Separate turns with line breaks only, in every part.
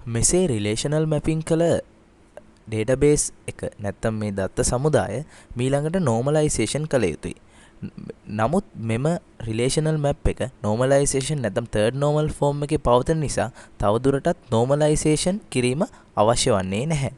මෙසේ relational mapping කළ database එක නැත්තම් මේ දත්ත සමුදාය මීළඟට නෝමලයිසේෂන් කළ යුතුයි. නමුත් මෙම රිලේෂනල් මැප් එක නෝමලයිසේෂන් නැත්තම් තර්ඩ් නෝමල් ෆෝම් එකේ පවතින නිසා තවදුරටත් නෝමලයිසේෂන් කිරීම අවශ්‍ය වන්නේ නැහැ.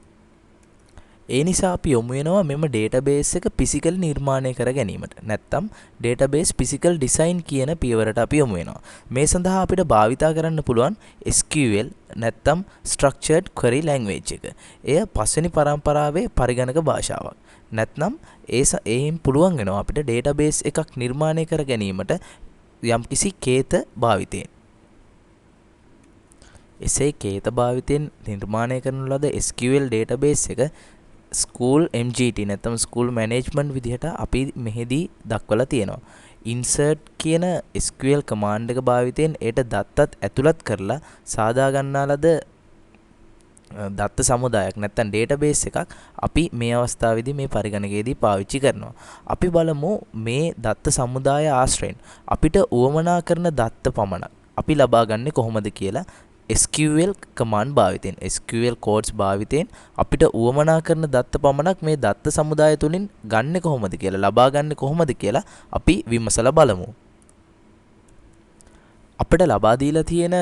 ඒ නිසා අපි යොමු වෙනවා මෙම ඩේටාබේස් එක ෆිසිකල් නිර්මාණය කර ගැනීමට. නැත්තම් ඩේටාබේස් ෆිසිකල් ඩිසයින් කියන පියවරට අපි යොමු වෙනවා. මේ සඳහා අපිට භාවිතා කරන්න පුළුවන් SQL නැත්තම් Structured Query Language එක. එය පස්වෙනි පරම්පරාවේ පරිගණක භාෂාවක්. නැත්නම් ඒයින් පුළුවන් වෙනවා අපිට ඩේටාබේස් එකක් නිර්මාණය කර ගැනීමට යම්කිසි කේත භාවිතයෙන්. එසේ කේත භාවිතයෙන් නිර්මාණය කරන ලද SQL ඩේටාබේස් එක ස්කූල් MGT නැත්නම් ස්කූල් මැනේජ්මන්ට් විදිහට අපි මෙහිදී දක්වලා තියෙනවා. insert කියන SQL command එක භාවිතයෙන් ඒට දත්තත් ඇතුළත් කරලා සාදා ගන්නා ලද දත්ත සමුදායක් නැත්නම් ඩේටාබේස් එකක් අපි මේ අවස්ථාවේදී මේ පරිගණකයේදී පාවිච්චි කරනවා. අපි බලමු මේ දත්ත සමුදාය ආශ්‍රයෙන් අපිට උවමනා කරන දත්ත පමණක් අපි ලබා ගන්නේ කොහොමද කියලා SQL command භාවිතයෙන් SQL codes භාවිතයෙන් අපිට උවමනා කරන දත්ත පමණක් මේ දත්ත සමුදාය තුලින් ගන්න කොහොමද කියලා ලබා ගන්න කොහොමද කියලා අපි විමසලා බලමු. අපිට ලබා දීලා තියෙන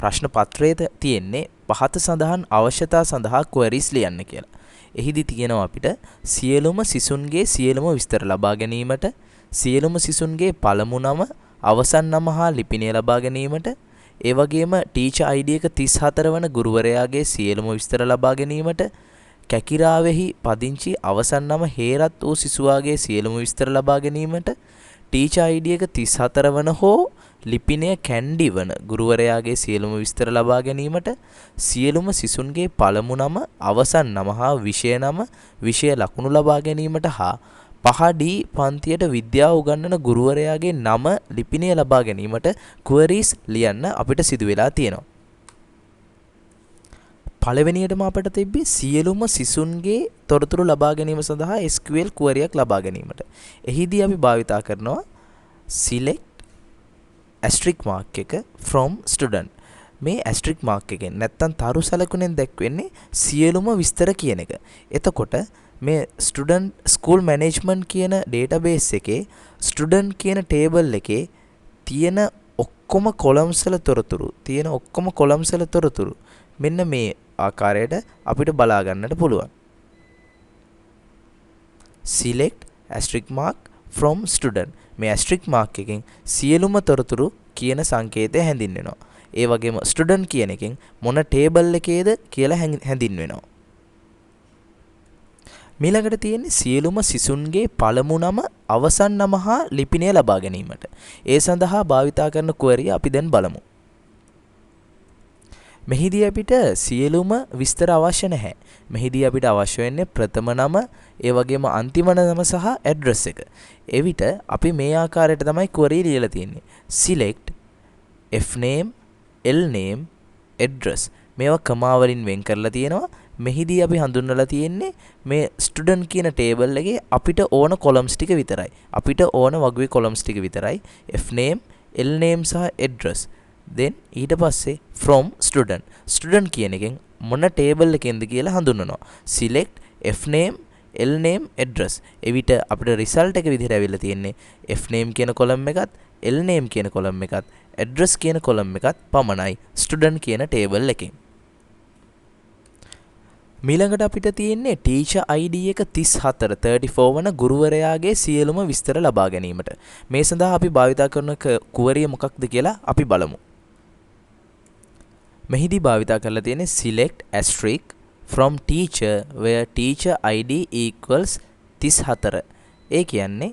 ප්‍රශ්න පත්‍රයේ තියෙන්නේ පහත සඳහන් අවශ්‍යතා සඳහා queries ලියන්න කියලා. එහිදී තියෙනවා අපිට සියලුම සිසුන්ගේ සියලුම විස්තර ලබා ගැනීමට, සියලුම සිසුන්ගේ පළමු නම, අවසන් නම හා ලිපිනය ලබා ගැනීමට, ඒ වගේම ටීචර් ID එක 34 වන ගුරුවරයාගේ සියලුම විස්තර ලබා ගැනීමට, කැකිරාවෙහි පදිංචි අවසන් නම හේරත් වූ සිසුවාගේ සියලුම විස්තර ලබා ගැනීමට, ටීචර් ID එක 34 වන හෝ ලිපිනය කැන්ඩි වන ගුරුවරයාගේ සියලුම විස්තර ලබා ගැනීමට, සියලුම සිසුන්ගේ පළමු නම, අවසන් නම හා විෂය නම, විෂය ලකුණු ලබා ගැනීමට හා 5D පන්තියට විද්‍යාව උගන්වන ගුරුවරයාගේ නම ලිපිනය ලබා ගැනීමට queries ලියන්න අපිට සිදු වෙලා තියෙනවා. පළවෙනියටම අපිට තිබ්බේ සියලුම සිසුන්ගේ තොරතුරු ලබා ගැනීම සඳහා SQL query එකක් ලබා ගැනීමට. එහිදී අපි භාවිතා කරනවා select asterisk mark එක from student. මේ asterisk mark එකෙන් නැත්තම් තරු සලකුණෙන් දැක්වෙන්නේ සියලුම විස්තර කියන එක. එතකොට මේ ස්ටුඩන්ට් ස්කූල් මැනේජ්මන්ට් කියන ඩේටාබේස් එකේ ස්ටුඩන්ට් කියන ටේබල් එකේ තියෙන ඔක්කොම කොලම්ස් වල තොරතුරු මෙන්න මේ ආකාරයට අපිට බලා ගන්නට පුළුවන්. select asterisk mark from student. මේ asterisk mark එකෙන් සියලුම තොරතුරු කියන සංකේතය හැඳින්වෙනවා. ඒ වගේම ස්ටුඩන්ට් කියන එකෙන් මොන ටේබල් එකේද කියලා හැඳින්වෙනවා. මීළඟට තියෙන්නේ සියලුම සිසුන්ගේ පළමු නම, අවසන් නම හා ලිපිනය ලබා ගැනීමට. ඒ සඳහා භාවිතා කරන query අපි දැන් බලමු. මෙහිදී අපිට සියලුම විස්තර අවශ්‍ය නැහැ. මෙහිදී අපිට අවශ්‍ය වෙන්නේ ප්‍රථම නම, ඒ වගේම අන්තිම නම සහ ඇඩ්‍රස් එක. එවිට අපි මේ ආකාරයට තමයි query ලියලා තියෙන්නේ. select fname, lname, address. මේවා කමා වලින් වෙන් කරලා තියෙනවා. මෙහිදී අපි හඳුන්වලා තියෙන්නේ මේ ස්ටුඩන්ට් කියන ටේබල් එකේ අපිට ඕන කොලම්ස් ටික විතරයි. අපිට ඕන වගුවේ කොලම්ස් ටික විතරයි. fname, lname සහ address. then ඊට පස්සේ from student. student කියන එකෙන් මොන ටේබල් එකෙන්ද කියලා හඳුන්වනවා. select fname, lname, address. එවිට අපිට result එක විදිහට ඇවිල්ලා තියෙන්නේ fname කියන කොලම් එකත්, lname කියන කොලම් එකත්, address කියන කොලම් එකත් පමණයි student කියන ටේබල් එකෙන්. මීළඟට අපිට තියෙන්නේ ටීචර් ID එක 34 වන ගුරුවරයාගේ සියලුම විස්තර ලබා ගැනීමට. මේ සඳහා අපි භාවිතා කරන query මොකක්ද කියලා අපි බලමු. මෙහිදී භාවිතා කරලා තියෙන්නේ select asterisk from teacher where teacher ID equals 34. ඒ කියන්නේ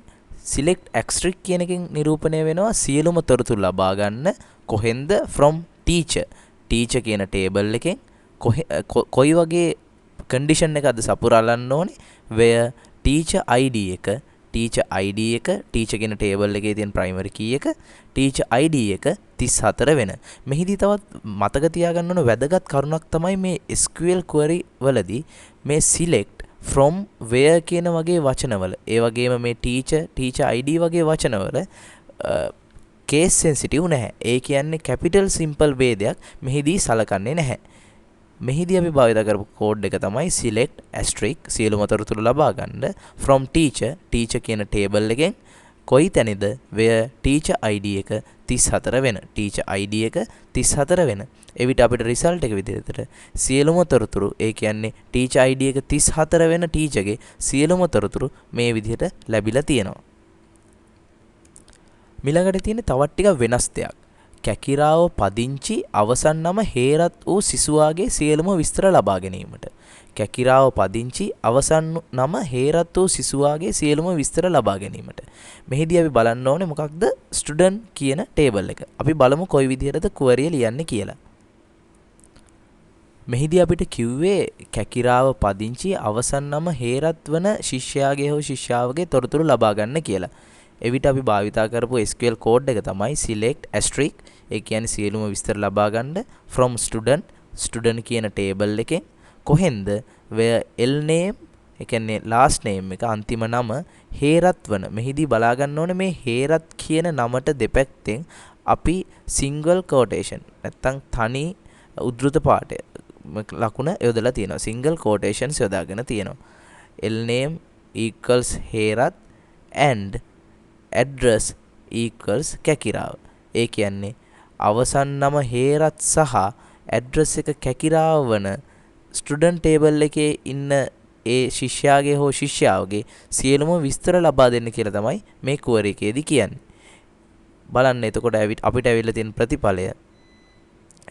select asterisk කියන එකෙන් නිරූපණය වෙනවා සියලුම තොරතුරු ලබා ගන්න කොහෙන්ද from teacher. teacher කියන ටේබල් එකෙන් කොයි වගේ condition එකක්ද සපුරාලන්න ඕනේ where teacher ID එක teacher කියන ටේබල් එකේ තියෙන primary key එක teacher ID එක 34 වෙන. මෙහිදී තවත් මතක තියාගන්න ඕන වැදගත් කරුණක් තමයි මේ SQL query වලදී මේ select from where කියන වගේ වචනවල ඒ වගේම මේ teacher ID වගේ වචනවල case sensitive නැහැ. ඒ කියන්නේ capital simple ભેදයක් මෙහිදී සලකන්නේ නැහැ. මෙහිදී අපි භාවිත කරපු කෝඩ් එක තමයි select asterisk සියලුම තොරතුරු ලබා ගන්න from teacher කියන table එකෙන් කොයි තැනද where teacher id එක 34 වෙන teacher id එක 34 වෙන එවිට අපිට result එක විදිහට සියලුම තොරතුරු ඒ කියන්නේ teacher id එක 34 වෙන teacher ගේ සියලුම තොරතුරු මේ විදිහට ලැබිලා තියෙනවා. මිලකට තියෙන තවත් ටිකක් වෙනස් දෙයක්. කැකිරාව පදිංචි අවසන් නම හේරත් වූ සිසුවාගේ සියලුම විස්තර ලබා ගැනීමට. කැකිරාව පදිංචි අවසන් නම හේරත් වූ සිසුවාගේ සියලුම විස්තර ලබා ගැනීමට. මෙහිදී අපි බලන්න ඕනේ මොකක්ද ස්ටුඩන්ට් කියන ටේබල් එක. අපි බලමු කොයි විදිහටද query ලියන්නේ කියලා. මෙහිදී අපිට කිව්වේ කැකිරාව පදිංචි අවසන් නම හේරත් වන ශිෂ්‍යයාගේ හෝ ශිෂ්‍යාවගේ තොරතුරු ලබා ගන්න කියලා. එවිට අපි භාවිතා කරපු SQL කෝඩ් එක තමයි select asterisk ඒ කියන්නේ සියලුම විස්තර ලබා ගන්න from student කියන table එකෙන් කොහෙන්ද where l name ඒ කියන්නේ last name එක අන්තිම නම හේරත් වන මෙහිදී බලා ගන්න ඕනේ මේ හේරත් කියන නමට දෙපැත්තෙන් අපි single quotation නැත්තම් තනි උද්දෘත පාඨය ලකුණ යොදලා තියෙනවා single quotations යොදාගෙන තියෙනවා l name equals Herath and address equals කැකිරාව. ඒ කියන්නේ අවසන් නම හේරත් සහ address එක කැකිරාව වන student table එකේ ඉන්න ඒ ශිෂ්‍යයාගේ හෝ ශිෂ්‍යාවගේ සියලුම විස්තර ලබා දෙන්න කියලා තමයි මේ query එකේදී කියන්නේ. බලන්න එතකොට අපිට ඇවිල්ලා තියෙන ප්‍රතිඵලය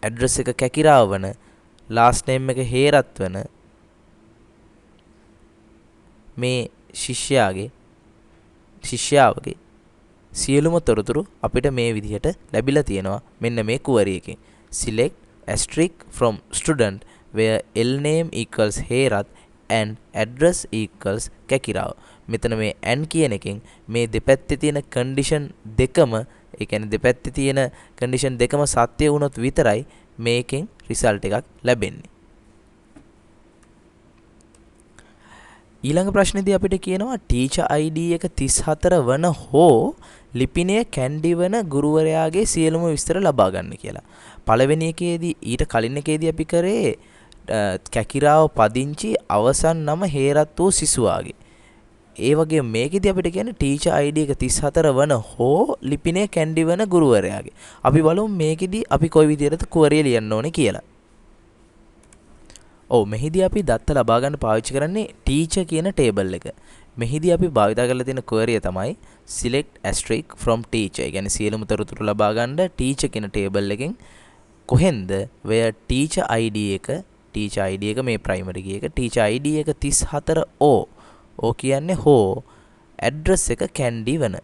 address එක කැකිරාව වන last name එක හේරත් වන මේ ශිෂ්‍යාවගේ සියලුම තොරතුරු අපිට මේ විදිහට ලැබිලා තියෙනවා මෙන්න මේ query එකෙන්. select asterisk from student where l name equals Herath and address equals කැකිරාව. මෙතන මේ and කියන එකෙන් මේ දෙපැත්තේ තියෙන condition දෙකම ඒ කියන්නේ දෙපැත්තේ තියෙන condition දෙකම සත්‍ය වුණොත් විතරයි මේකෙන් result එකක් ලැබෙන්නේ. ඊළඟ ප්‍රශ්නේදී අපිට කියනවා teacher id එක 34 වන හෝ ලිපිනය කැන්ඩි වන ගුරුවරයාගේ සියලුම විස්තර ලබා ගන්න කියලා. පළවෙනි එකේදී ඊට කලින් එකේදී අපි කරේ කැකිරාව පදිංචි අවසන් නම හේරත් වූ සිසුවාගේ. ඒ වගේ මේකෙදී අපිට කියන්නේ teacher id එක 34 වන හෝ ලිපිනය කැන්ඩි වන ගුරුවරයාගේ. අපි බලමු මේකෙදී අපි කොයි විදිහටද query ලියන්න ඕනේ කියලා. මෙහිදී අපි දත්ත ලබා ගන්න පාවිච්චි කරන්නේ teacher කියන table එක. මෙහිදී අපි භාවිත කරලා තියෙන query තමයි select asterisk from teacher. ඒ කියන්නේ සියලුම තොරතුරු ලබා ගන්න teacher කියන table එකෙන් කොහෙන්ද where teacher id එක මේ primary key එක teacher id එක 34 o කියන්නේ හෝ address එක candy වන.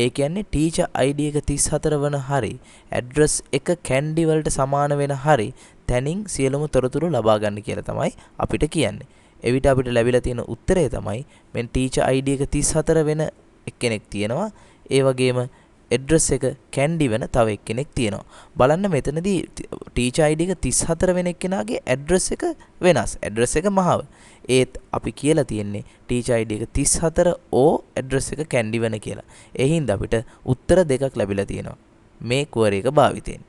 ඒ කියන්නේ teacher id එක 34 වන හරි address එක candy වලට සමාන වෙන හරි තැනින් සියලුම තොරතුරු ලබා ගන්න කියලා තමයි අපිට කියන්නේ. එවිට අපිට ලැබිලා තියෙන උත්තරය තමයි මෙන් teacher id එක 34 වෙන එක්කෙනෙක් තියෙනවා. ඒ වගේම address එක candy වෙන තව එක්කෙනෙක් තියෙනවා. බලන්න මෙතනදී teacher id එක 34 වෙන එක්කෙනාගේ address එක වෙනස්. address එක මහව. ඒත් අපි කියලා තියෙන්නේ teacher id එක 34 o address එක candy වෙන කියලා. ඒ හින්දා අපිට උත්තර දෙකක් ලැබිලා තියෙනවා මේ query එක භාවිතයෙන්.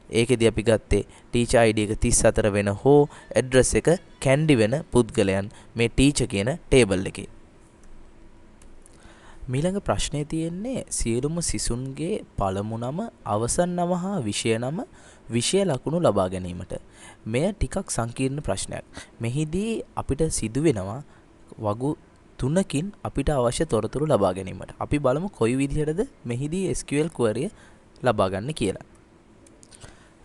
ඒකෙදී අපි ගත්තේ teacher id එක 34 වෙන හෝ address එක candy වෙන පුද්ගලයන් මේ teacher කියන table එකේ. ඊළඟ ප්‍රශ්නේ තියෙන්නේ සියලුම සිසුන්ගේ පළමු නම අවසන් නම හා විෂය නම විෂය ලකුණු ලබා ගැනීමට. මෙය ටිකක් සංකීර්ණ ප්‍රශ්නයක්. මෙහිදී අපිට සිදු වෙනවා වගු 3කින් අපිට අවශ්‍ය තොරතුරු ලබා ගැනීමට. අපි බලමු කොයි විදිහටද මෙහිදී SQL query ලබා ගන්න කියලා.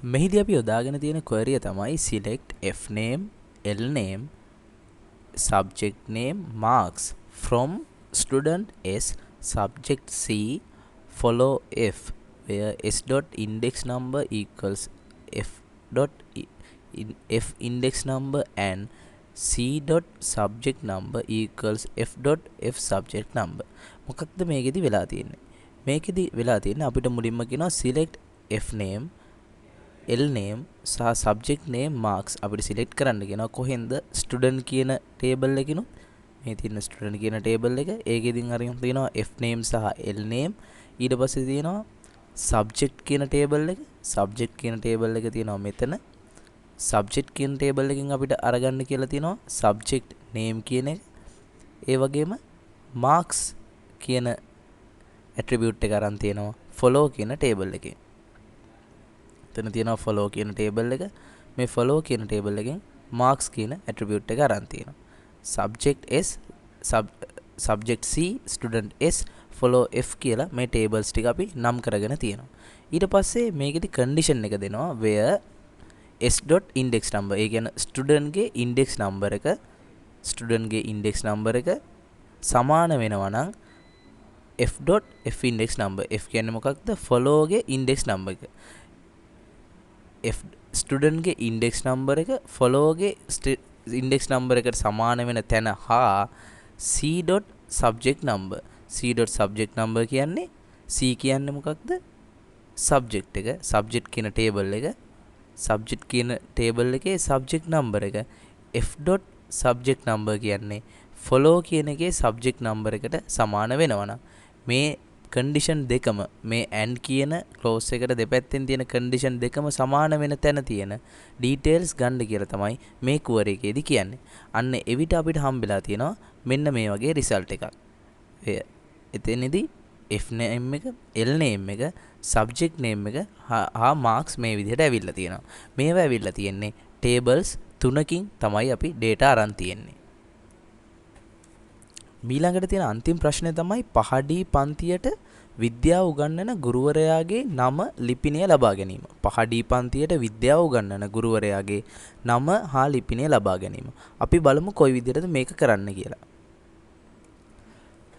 මෙහිදී අපි යොදාගෙන තියෙන query තමයි select f name l name subject name marks from student s subject c follow f where s dot index number equals f dot f index number and c dot subject number equals f dot f subject number. මොකක්ද මේකෙදි වෙලා තියෙන්නේ? මේකෙදි වෙලා තියෙන්නේ අපිට මුලින්ම කියනවා select f name l name සහ subject name marks අපිට select කරන්න කියනවා කොහෙන්ද student කියන table එකකිනුත් මේ තියෙන student කියන table එක ඒකෙදින් අරින් තියෙනවා f name සහ l name ඊට පස්සේ තියෙනවා subject කියන table එක subject කියන table එක තියෙනවා මෙතන subject කියන table එකෙන් අපිට අරගන්න කියලා තියෙනවා subject name කියන එක. ඒ වගේම marks කියන attribute එක අරන් තියෙනවා follow කියන table එකේ. එතන තියෙනවා follow කියන table එක. මේ follow කියන table එකෙන් marks කියන attribute එක අරන් තියෙනවා. subject s subject c student s follow f කියලා මේ tables ටික අපි නම් කරගෙන තියෙනවා. ඊට පස්සේ මේකෙදි condition එක දෙනවා where s.index number. ඒ කියන්නේ student ගේ index number එක සමාන වෙනවා නම් f.f index number. f කියන්නේ මොකක්ද? follow ගේ index number එක. f student ගේ index number එක follow ගේ index number එකට සමාන වෙන තැන හා c.subject number. c.subject number කියන්නේ c කියන්නේ මොකක්ද? subject එක. subject කියන table එක. subject කියන table එකේ subject number එක. f.subject number කියන්නේ follow කියන එකේ subject number එකට සමාන වෙනවා නම් මේ condition දෙකම මේ and කියන clause එකට දෙපැත්තෙන් තියෙන condition දෙකම සමාන වෙන තැන තියෙන details ගන්න කියලා තමයි මේ query එකේදී කියන්නේ. අන්න එවිට අපිට හම්බෙලා තියෙනවා මෙන්න මේ වගේ result එකක්. එතනදී f name එක, l name එක, subject name එක හා marks මේ විදිහට ඇවිල්ලා තියෙනවා. මේවා ඇවිල්ලා තියෙන්නේ tables 3කින් තමයි අපි data අරන් තියෙන්නේ. ඊළඟට තියෙන අන්තිම ප්‍රශ්නේ තමයි පහඩී පන්තියට විද්‍යාව උගන්වන ගුරුවරයාගේ නම ලිපිනය ලබා ගැනීම. පහඩී පන්තියට විද්‍යාව උගන්වන ගුරුවරයාගේ නම හා ලිපිනය ලබා ගැනීම. අපි බලමු කොයි විදිහටද මේක කරන්න කියලා.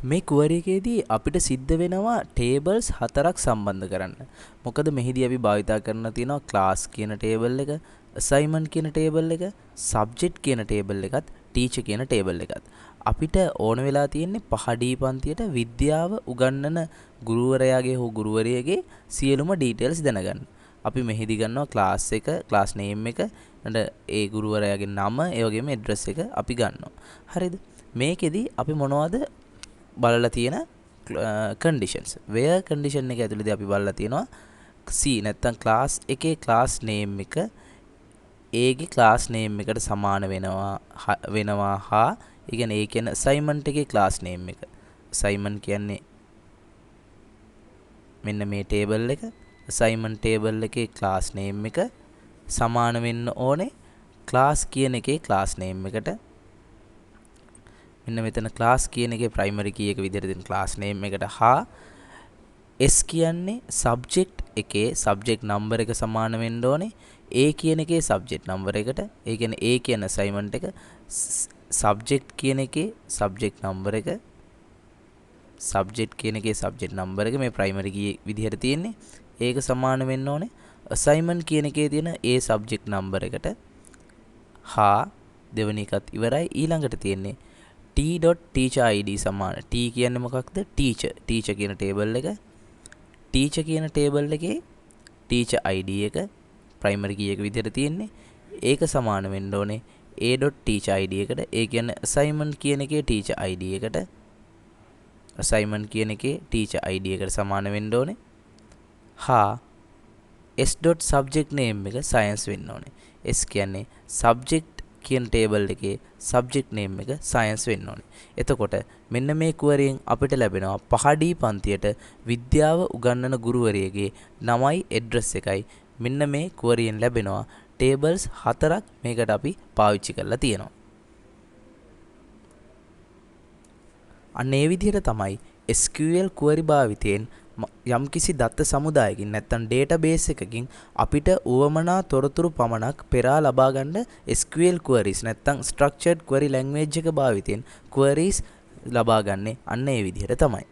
මේ query එකේදී අපිට සිද්ධ වෙනවා tables 4ක් සම්බන්ධ කරන්න. මොකද මෙහිදී අපි භාවිතා කරන්න තියෙනවා class කියන table එක, assignment කියන table එක, subject කියන table එකත්, teacher කියන table එකත්. අපිට ඕන වෙලා තියෙන්නේ පහඩී පන්තියට විද්‍යාව උගන්වන ගුරුවරයාගේ හෝ ගුරුවරියගේ සියලුම details දැනගන්න. අපි මෙහිදී ගන්නවා class එක, class name එක, ඒ ගුරුවරයාගේ නම, ඒ වගේම address එක අපි ගන්නවා. හරිද? මේකෙදි අපි මොනවද බලලා තියෙන conditions. where condition එක ඇතුළතදී අපි බලලා තියෙනවා C නැත්තම් class එකේ class name එක A ගේ class name එකට සමාන වෙනවා හා ඒ කියන්නේ assignment එකේ class name එක. assignment කියන්නේ මෙන්න මේ table එක. assignment table එකේ class name එක සමාන වෙන්න ඕනේ class කියන එකේ class name එකට. මෙන්න මෙතන class කියන එකේ primary key එක විදිහට දෙන class name එකට හා s කියන්නේ subject එකේ subject number එක සමාන වෙන්න ඕනේ A කියන එකේ subject number එකට. ඒ කියන්නේ A කියන assignment එක subject කියන එකේ subject number එක මේ primary key විදිහට තියෙන්නේ. ඒක සමාන වෙන්න ඕනේ assignment කියන එකේ තියෙන A subject number එකට හා දෙවෙනි එකත් ඉවරයි. ඊළඟට තියෙන්නේ t.teacher id සමාන. t කියන්නේ මොකක්ද? teacher කියන table එක. teacher කියන table එකේ teacher id එක primary key එක විදිහට තියෙන්නේ. ඒක සමාන වෙන්න ඕනේ a.teacher id එකට. ඒ කියන්නේ assignment කියන එකේ teacher id එකට සමාන වෙන්න ඕනේ හා s.subject name එක science වෙන්න ඕනේ. s කියන්නේ subject කියන table එකේ subject name එක science වෙන්න ඕනේ. එතකොට මෙන්න මේ query එකෙන් අපිට ලැබෙනවා පහඩී පන්තියට විද්‍යාව උගන්වන ගුරුවරියගේ නමයි address එකයි. මෙන්න මේ query එකෙන් ලැබෙනවා tables 4ක් මේකට අපි පාවිච්චි කරලා තියෙනවා. අන්න ඒ විදිහට තමයි SQL query භාවිතයෙන් යම්කිසි දත්ත සමුදායකින් නැත්නම් database එකකින් අපිට උවමනා තොරතුරු පමණක් පෙරා ලබා ගන්න SQL queries නැත්නම් structured query language එක භාවිතයෙන් queries ලබා ගන්නේ අන්න ඒ විදිහට තමයි.